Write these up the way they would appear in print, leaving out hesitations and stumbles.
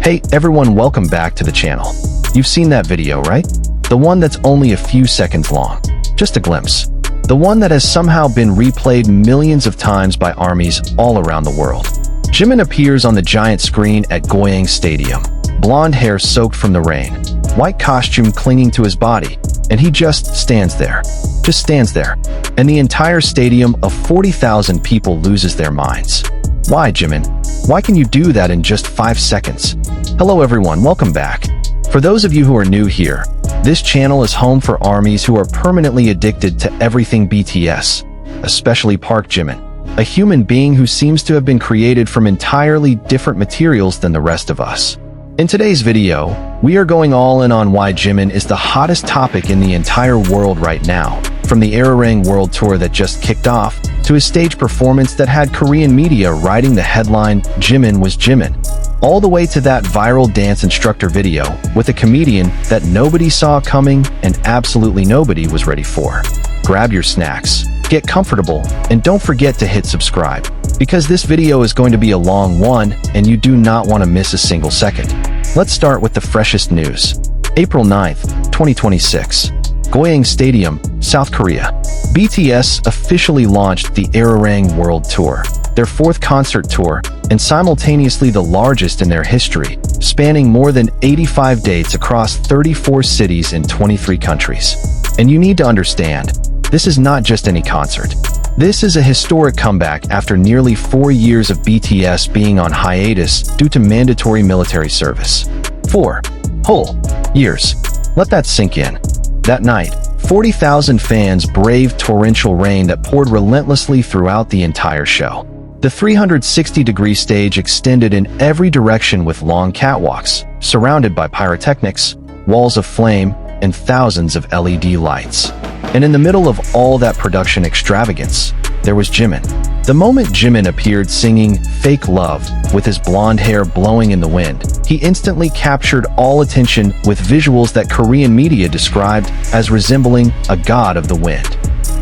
Hey everyone, welcome back to the channel. You've seen that video, right? The one that's only a few seconds long. Just a glimpse. The one that has somehow been replayed millions of times by armies all around the world. Jimin appears on the giant screen at Goyang Stadium. Blonde hair soaked from the rain. White costume clinging to his body. And he just stands there. Just stands there. And the entire stadium of 40,000 people loses their minds. Why, Jimin? Why can you do that in just 5 seconds? Hello everyone, welcome back. For those of you who are new here, this channel is home for armies who are permanently addicted to everything BTS, especially Park Jimin, a human being who seems to have been created from entirely different materials than the rest of us. In today's video, we are going all in on why Jimin is the hottest topic in the entire world right now, from the Hybe Rm World Tour that just kicked off, to his stage performance that had Korean media writing the headline, Jimin was Jimin, all the way to that viral dance instructor video with a comedian that nobody saw coming and absolutely nobody was ready for. Grab your snacks, get comfortable, and don't forget to hit subscribe, because this video is going to be a long one and you do not want to miss a single second. Let's start with the freshest news. April 9th, 2026. Goyang Stadium, South Korea. BTS officially launched the Hybe Rm World Tour, their 4th concert tour, and simultaneously the largest in their history, spanning more than 85 dates across 34 cities in 23 countries. And you need to understand, this is not just any concert. This is a historic comeback after nearly 4 years of BTS being on hiatus due to mandatory military service. 4 whole years. Let that sink in. That night, 40,000 fans braved torrential rain that poured relentlessly throughout the entire show. The 360-degree stage extended in every direction with long catwalks, surrounded by pyrotechnics, walls of flame, and thousands of LED lights. And in the middle of all that production extravagance, there was Jimin. The moment Jimin appeared singing Fake Love with his blonde hair blowing in the wind, he instantly captured all attention with visuals that Korean media described as resembling a god of the wind.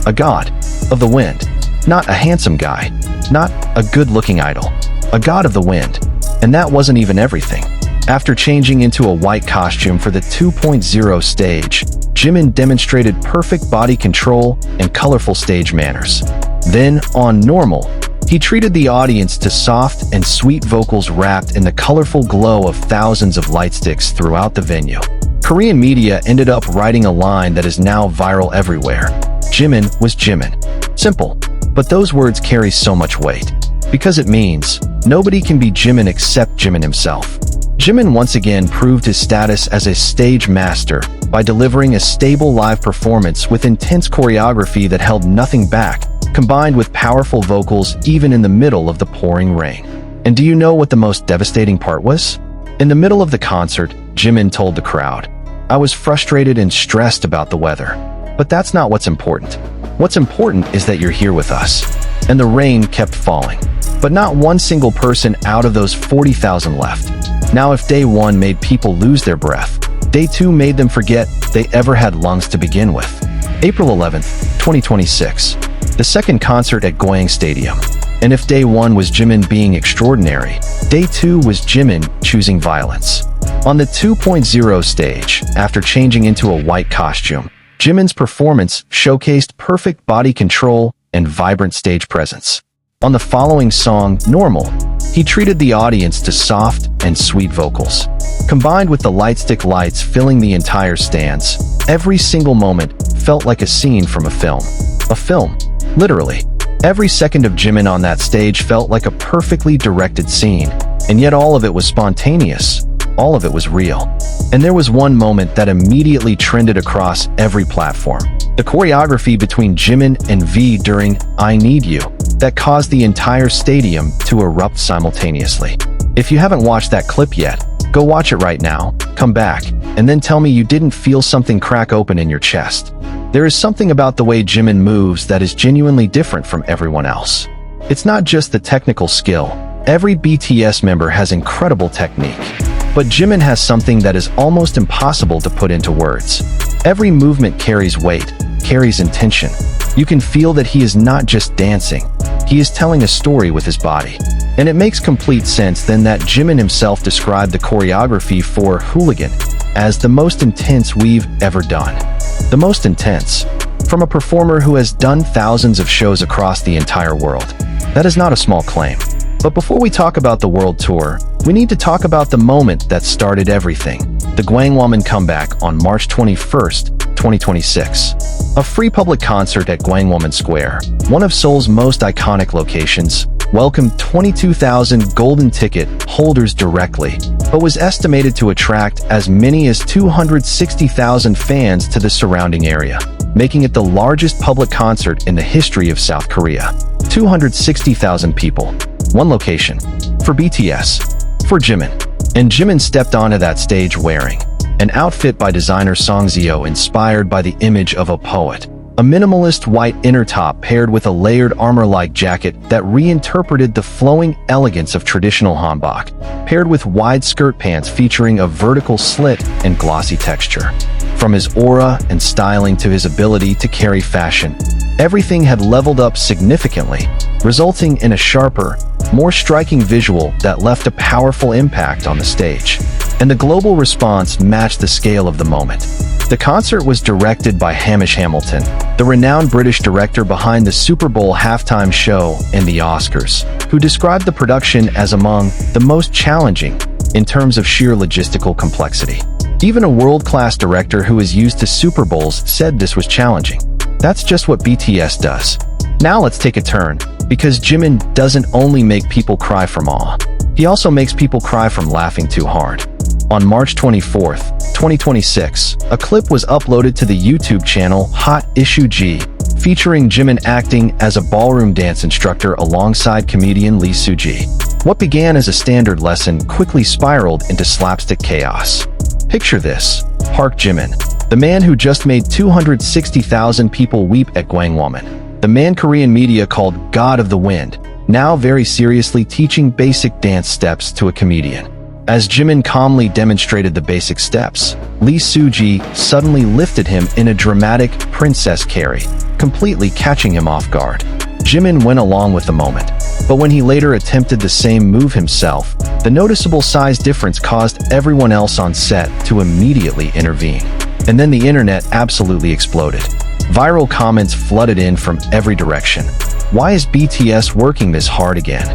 A god of the wind. Not a handsome guy. Not a good-looking idol. A god of the wind. And that wasn't even everything. After changing into a white costume for the 2.0 stage, Jimin demonstrated perfect body control and colorful stage manners. Then, on Normal, he treated the audience to soft and sweet vocals wrapped in the colorful glow of thousands of light sticks throughout the venue. Korean media ended up writing a line that is now viral everywhere. Jimin was Jimin. Simple, but those words carry so much weight. Because it means, nobody can be Jimin except Jimin himself. Jimin once again proved his status as a stage master by delivering a stable live performance with intense choreography that held nothing back, combined with powerful vocals even in the middle of the pouring rain. And do you know what the most devastating part was? In the middle of the concert, Jimin told the crowd, "I was frustrated and stressed about the weather. But that's not what's important. What's important is that you're here with us." And the rain kept falling. But not one single person out of those 40,000 left. Now if day 1 made people lose their breath, day 2 made them forget they ever had lungs to begin with. April 11th, 2026. The 2nd concert at Goyang Stadium. And if day 1 was Jimin being extraordinary, day 2 was Jimin choosing violence. On the 2.0 stage, after changing into a white costume, Jimin's performance showcased perfect body control and vibrant stage presence. On the following song, Normal, he treated the audience to soft and sweet vocals. Combined with the lightstick lights filling the entire stands, every single moment felt like a scene from a film. A film. Literally. Every second of Jimin on that stage felt like a perfectly directed scene, and yet all of it was spontaneous. All of it was real. And there was one moment that immediately trended across every platform. The choreography between Jimin and V during I Need You that caused the entire stadium to erupt simultaneously. If you haven't watched that clip yet, go watch it right now, come back, and then tell me you didn't feel something crack open in your chest. There is something about the way Jimin moves that is genuinely different from everyone else. It's not just the technical skill. Every BTS member has incredible technique. But Jimin has something that is almost impossible to put into words. Every movement carries weight, carries intention. You can feel that he is not just dancing, he is telling a story with his body. And it makes complete sense then that Jimin himself described the choreography for Hooligan as the most intense we've ever done. The most intense. From a performer who has done thousands of shows across the entire world. That is not a small claim. But before we talk about the world tour, we need to talk about the moment that started everything. The Goyang comeback on March 21st, 2026. A free public concert at Goyang Square, one of Seoul's most iconic locations, welcomed 22,000 golden ticket holders directly, but was estimated to attract as many as 260,000 fans to the surrounding area, making it the largest public concert in the history of South Korea. 260,000 people. One location. For BTS. For Jimin. And Jimin stepped onto that stage wearing an outfit by designer Songzio inspired by the image of a poet. A minimalist white inner top paired with a layered armor-like jacket that reinterpreted the flowing elegance of traditional hanbok, paired with wide skirt pants featuring a vertical slit and glossy texture. From his aura and styling to his ability to carry fashion, everything had leveled up significantly, resulting in a sharper, more striking visual that left a powerful impact on the stage. And the global response matched the scale of the moment. The concert was directed by Hamish Hamilton, the renowned British director behind the Super Bowl halftime show and the Oscars, who described the production as among the most challenging in terms of sheer logistical complexity. Even a world-class director who is used to Super Bowls said this was challenging. That's just what BTS does. Now let's take a turn, because Jimin doesn't only make people cry from awe. He also makes people cry from laughing too hard. On March 24th, 2026, a clip was uploaded to the YouTube channel Hot Issue G, featuring Jimin acting as a ballroom dance instructor alongside comedian Lee Soo-ji. What began as a standard lesson quickly spiraled into slapstick chaos. Picture this. Park Jimin, the man who just made 260,000 people weep at Goyang, the man Korean media called God of the Wind, now very seriously teaching basic dance steps to a comedian. As Jimin calmly demonstrated the basic steps, Lee Soo-ji suddenly lifted him in a dramatic princess carry, completely catching him off guard. Jimin went along with the moment, but when he later attempted the same move himself, the noticeable size difference caused everyone else on set to immediately intervene. And then the internet absolutely exploded. Viral comments flooded in from every direction. Why is BTS working this hard again?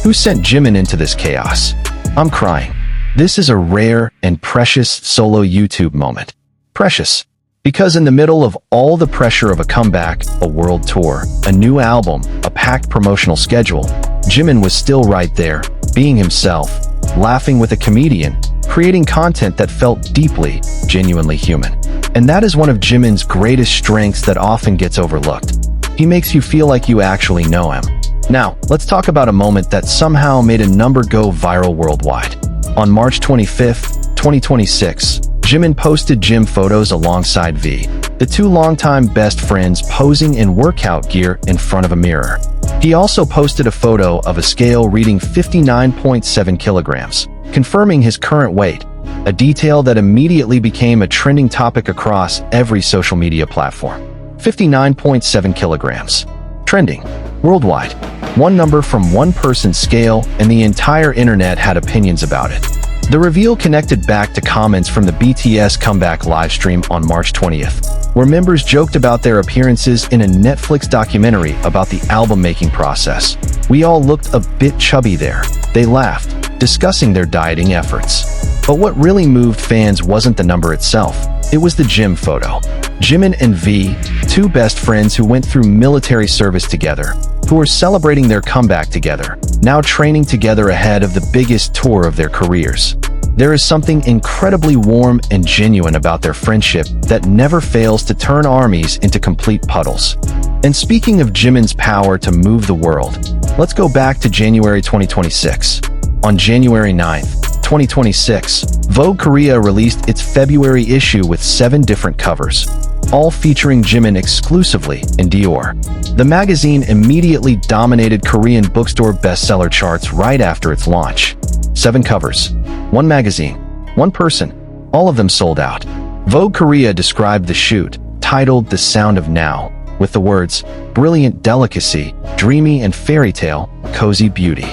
Who sent Jimin into this chaos? I'm crying. This is a rare and precious solo YouTube moment. Precious. Because in the middle of all the pressure of a comeback, a world tour, a new album, a packed promotional schedule, Jimin was still right there, being himself, laughing with a comedian, creating content that felt deeply, genuinely human. And that is one of Jimin's greatest strengths that often gets overlooked. He makes you feel like you actually know him. Now, let's talk about a moment that somehow made a number go viral worldwide. On March 25th, 2026, Jimin posted Jimn photos alongside V, the two longtime best friends posing in workout gear in front of a mirror. He also posted a photo of a scale reading 59.7 kilograms, confirming his current weight, a detail that immediately became a trending topic across every social media platform. 59.7 kilograms. Trending. Worldwide. One number from one person's scale, and the entire internet had opinions about it. The reveal connected back to comments from the BTSComeback livestream on March 20th, where members joked about their appearances in a Netflix documentary about the album-making process. We all looked a bit chubby there. They laughed, discussing their dieting efforts. But what really moved fans wasn't the number itself. It was the Jimn photo. Jimin and V, two best friends who went through military service together, who are celebrating their comeback together, now training together ahead of the biggest tour of their careers. There is something incredibly warm and genuine about their friendship that never fails to turn armies into complete puddles. And speaking of Jimin's power to move the world, let's go back to January 2026. On January 9th, 2026, Vogue Korea released its February issue with 7 different covers, all featuring Jimin exclusively in Dior. The magazine immediately dominated Korean bookstore bestseller charts right after its launch. 7 covers, 1 magazine, 1 person, all of them sold out. Vogue Korea described the shoot, titled The Sound of Now, with the words, "Brilliant delicacy, dreamy and fairy tale, cozy beauty."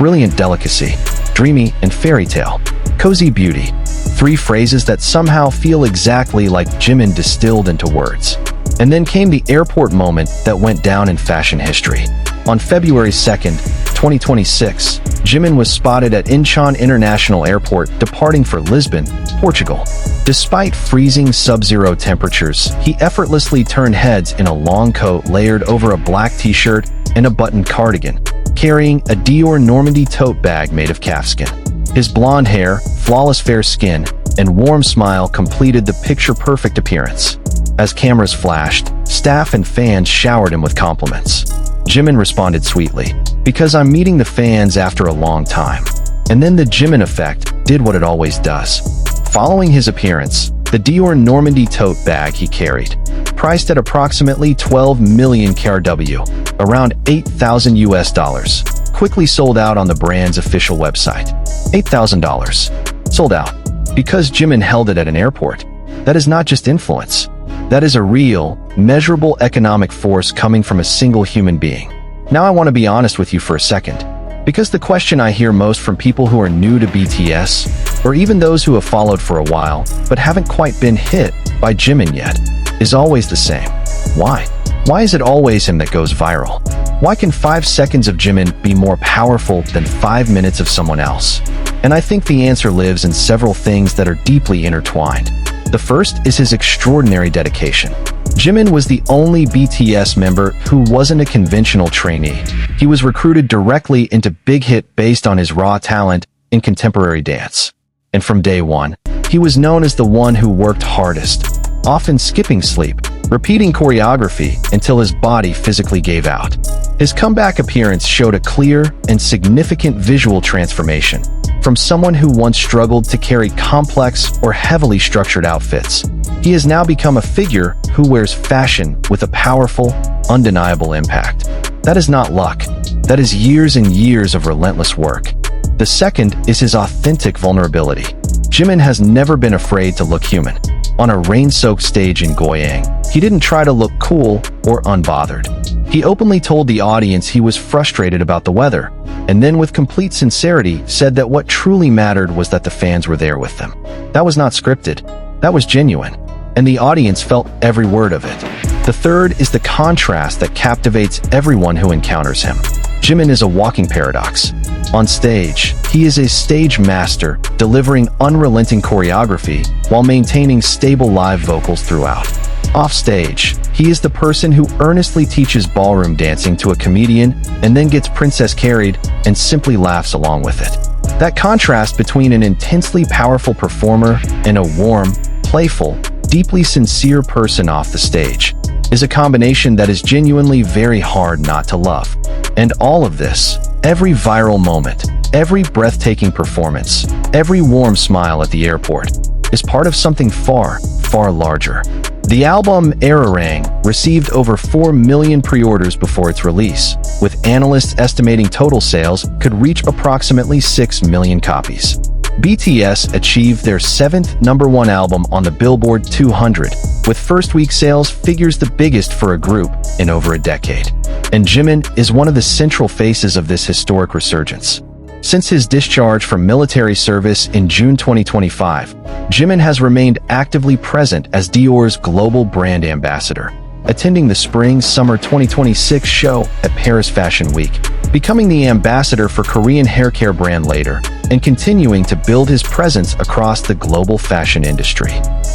brilliant delicacy, dreamy and fairy tale, cozy beauty. 3 phrases that somehow feel exactly like Jimin distilled into words. And then came the airport moment that went down in fashion history. On February 2nd, 2026, Jimin was spotted at Incheon International Airport departing for Lisbon, Portugal. Despite freezing sub-zero temperatures, he effortlessly turned heads in a long coat layered over a black t-shirt and a buttoned cardigan, carrying a Dior Normandy tote bag made of calfskin. His blonde hair, flawless fair skin, and warm smile completed the picture-perfect appearance. As cameras flashed, staff and fans showered him with compliments. Jimin responded sweetly, "Because I'm meeting the fans after a long time." And then the Jimin effect did what it always does. Following his appearance, the Dior Normandy tote bag he carried, priced at approximately 12 million KRW, around $8,000, quickly sold out on the brand's official website. $8,000. Sold out. Because Jimin held it at an airport. That is not just influence. That is a real, measurable economic force coming from a single human being. Now I want to be honest with you for a second. Because the question I hear most from people who are new to BTS, or even those who have followed for a while, but haven't quite been hit by Jimin yet, is always the same. Why? Why is it always him that goes viral? Why can 5 seconds of Jimin be more powerful than 5 minutes of someone else? And I think the answer lives in several things that are deeply intertwined. The first is his extraordinary dedication. Jimin was the only BTS member who wasn't a conventional trainee. He was recruited directly into Big Hit based on his raw talent in contemporary dance. And from day one, he was known as the one who worked hardest, often skipping sleep, repeating choreography until his body physically gave out. His comeback appearance showed a clear and significant visual transformation. From someone who once struggled to carry complex or heavily structured outfits, he has now become a figure who wears fashion with a powerful, undeniable impact. That is not luck. That is years and years of relentless work. The second is his authentic vulnerability. Jimin has never been afraid to look human. On a rain-soaked stage in Goyang, he didn't try to look cool or unbothered. He openly told the audience he was frustrated about the weather, and then with complete sincerity said that what truly mattered was that the fans were there with them. That was not scripted. That was genuine. And the audience felt every word of it. The third is the contrast that captivates everyone who encounters him. Jimin is a walking paradox. On stage, he is a stage master, delivering unrelenting choreography while maintaining stable live vocals throughout. Off stage, he is the person who earnestly teaches ballroom dancing to a comedian and then gets princess carried and simply laughs along with it. That contrast between an intensely powerful performer and a warm, playful, deeply sincere person off the stage is a combination that is genuinely very hard not to love. And all of this, every viral moment, every breathtaking performance, every warm smile at the airport, is part of something far, far larger. The album Rm received over 4 million pre-orders before its release, with analysts estimating total sales could reach approximately 6 million copies. BTS achieved their 7th #1 album on the Billboard 200, with first-week sales figures the biggest for a group in over a decade. And Jimin is one of the central faces of this historic resurgence. Since his discharge from military service in June 2025, Jimin has remained actively present as Dior's global brand ambassador, attending the Spring-Summer 2026 show at Paris Fashion Week, becoming the ambassador for Korean haircare brand later, and continuing to build his presence across the global fashion industry.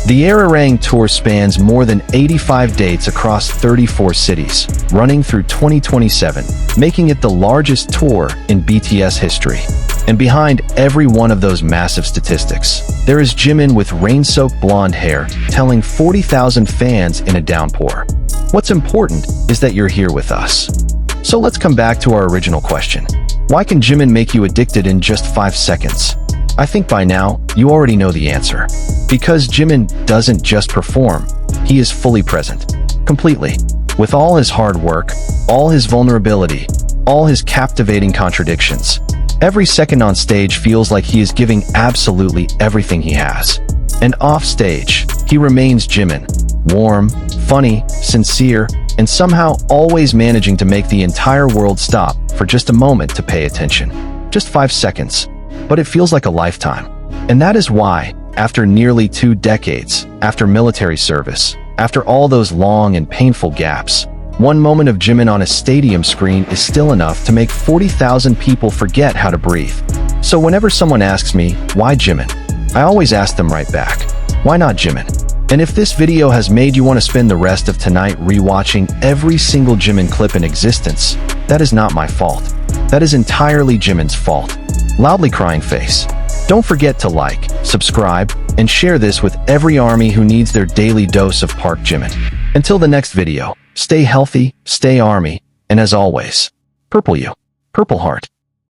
The Rm tour spans more than 85 dates across 34 cities, running through 2027, making it the largest tour in BTS history. And behind every one of those massive statistics, there is Jimin with rain-soaked blonde hair, telling 40,000 fans in a downpour. What's important is that you're here with us. So let's come back to our original question. Why can Jimin make you addicted in just 5 seconds? I think by now, you already know the answer. Because Jimin doesn't just perform, he is fully present. Completely. With all his hard work, all his vulnerability, all his captivating contradictions. Every second on stage feels like he is giving absolutely everything he has. And off stage, he remains Jimin. Warm, funny, sincere, and somehow always managing to make the entire world stop for just a moment to pay attention. Just 5 seconds. But it feels like a lifetime. And that is why, after nearly 2 decades, after military service, after all those long and painful gaps, one moment of Jimin on a stadium screen is still enough to make 40,000 people forget how to breathe. So whenever someone asks me, why Jimin? I always ask them right back, why not Jimin? And if this video has made you want to spend the rest of tonight rewatching every single Jimin clip in existence, that is not my fault. That is entirely Jimin's fault. Loudly crying face. Don't forget to like, subscribe, and share this with every army who needs their daily dose of Park Jimin. Until the next video, stay healthy, stay army, and as always, purple you, purple heart.